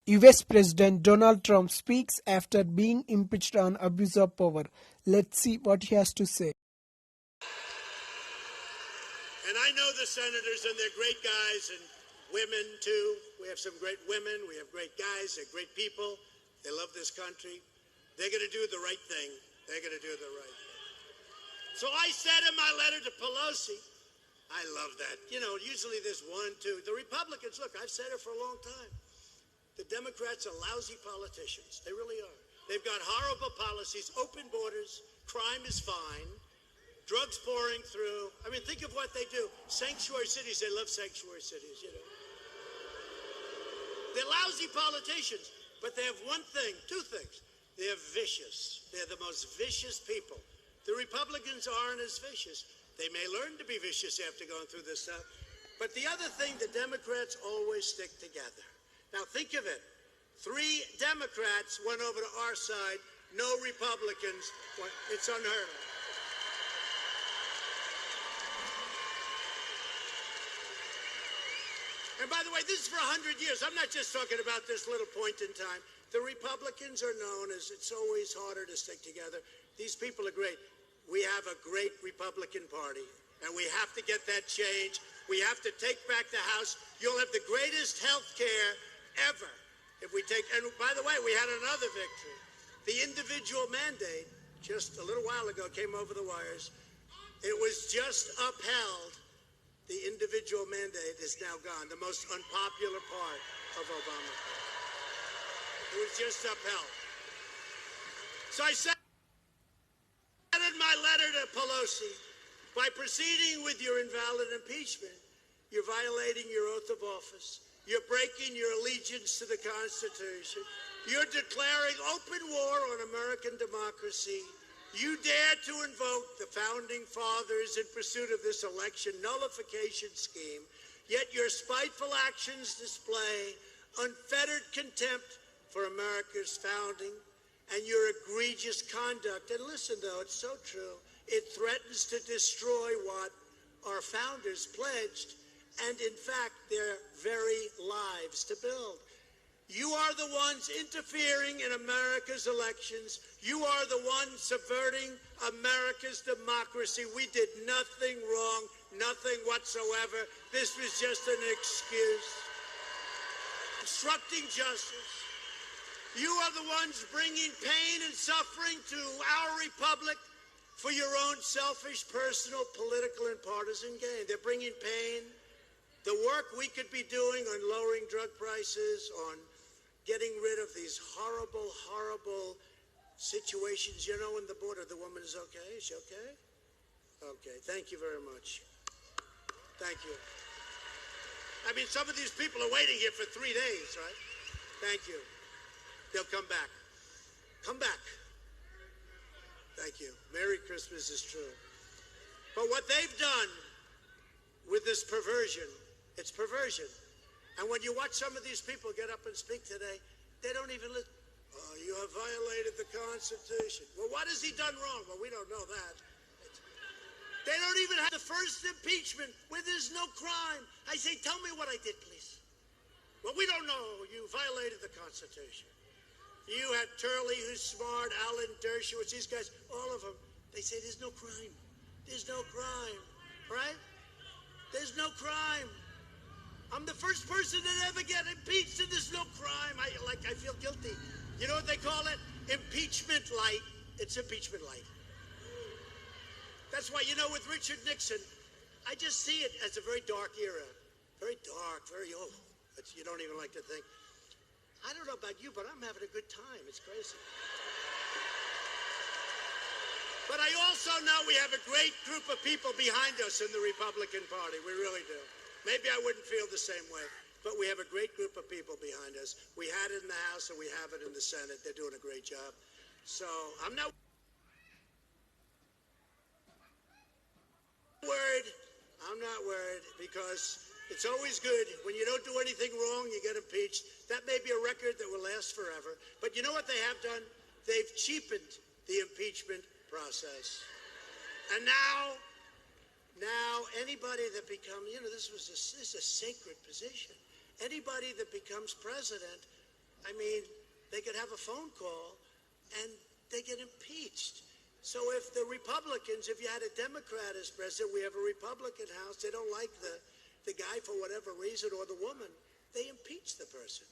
US President Donald Trump speaks after being impeached on abuse of power. Let's see what he has to say. And I know the senators, and they're great guys, and women too. We have some great women, we have great guys, they're great people. They love this country. They're going to do the right thing. They're going to do the right thing. So I said in my letter to Pelosi, I love that. You know, usually there's one, two. The Republicans, look, I've said it for a long time. The Democrats are lousy politicians. They really are. They've got horrible policies, open borders, crime is fine, drugs pouring through. I mean, think of what they do. Sanctuary cities, they love sanctuary cities, you know. They're lousy politicians, but they have one thing, two things. They're vicious. They're the most vicious people. The Republicans aren't as vicious. They may learn to be vicious after going through this stuff. But the other thing, the Democrats always stick together. Now think of it. 3 Democrats went over to our side, no Republicans. It's unheard of. And by the way, this is for 100 years. I'm not just talking about this little point in time. The Republicans are known as it's always harder to stick together. These people are great. We have a great Republican Party, and we have to get that change. We have to take back the House. You'll have the greatest health care ever if we take, and by the way, we had another victory. The individual mandate, just a little while ago, came over the wires. It was just upheld. The individual mandate is now gone, the most unpopular part of Obamacare. It was just upheld. So I said in my letter to Pelosi, by proceeding with your invalid impeachment, you're violating your oath of office. You're breaking your allegiance to the Constitution. You're declaring open war on American democracy. You dare to invoke the Founding Fathers in pursuit of this election nullification scheme, yet your spiteful actions display unfettered contempt for America's founding and your egregious conduct. And listen, though, it's so true. It threatens to destroy what our founders pledged and, in fact, their very lives to build. You are the ones interfering in America's elections. You are the ones subverting America's democracy. We did nothing wrong, nothing whatsoever. This was just an excuse. Obstructing justice. You are the ones bringing pain and suffering to our republic for your own selfish, personal, political, and partisan gain. They're bringing pain. The work we could be doing on lowering drug prices, on getting rid of these horrible, horrible situations. You know, in the border, the woman is okay. Is she okay? Okay. Thank you very much. Thank you. I mean, some of these people are waiting here for 3 days, right? Thank you. They'll come back. Come back. Thank you. Merry Christmas is true. But what they've done with this perversion, it's perversion. And when you watch some of these people get up and speak today, they don't even listen. Oh, you have violated the Constitution. Well, what has he done wrong? Well, we don't know that. They don't even have the first impeachment where there's no crime. I say, tell me what I did, please. Well, we don't know. You violated the Constitution. You had Turley, who's smart, Alan Dershowitz, these guys, all of them. They say there's no crime. There's no crime, right? There's no crime. I'm the first person to ever get impeached, and there's no crime. I feel guilty. You know what they call it? Impeachment light. It's impeachment light. That's why, you know, with Richard Nixon, I just see it as a very dark era. Very dark, very, you don't even like to think. I don't know about you, but I'm having a good time. It's crazy. But I also know we have a great group of people behind us in the Republican Party. We really do. Maybe I wouldn't feel the same way, but we have a great group of people behind us. We had it in the House and we have it in the Senate. They're doing a great job. So I'm not worried. I'm not worried because it's always good. When you don't do anything wrong, you get impeached. That may be a record that will last forever. But you know what they have done? They've cheapened the impeachment process. And now anybody that becomes, you know, this is a sacred position. Anybody that becomes president I mean, they could have a phone call and they get impeached. So if the Republicans, if you had a Democrat as president, we have a Republican House, they don't like the guy for whatever reason or the woman, they impeach the person.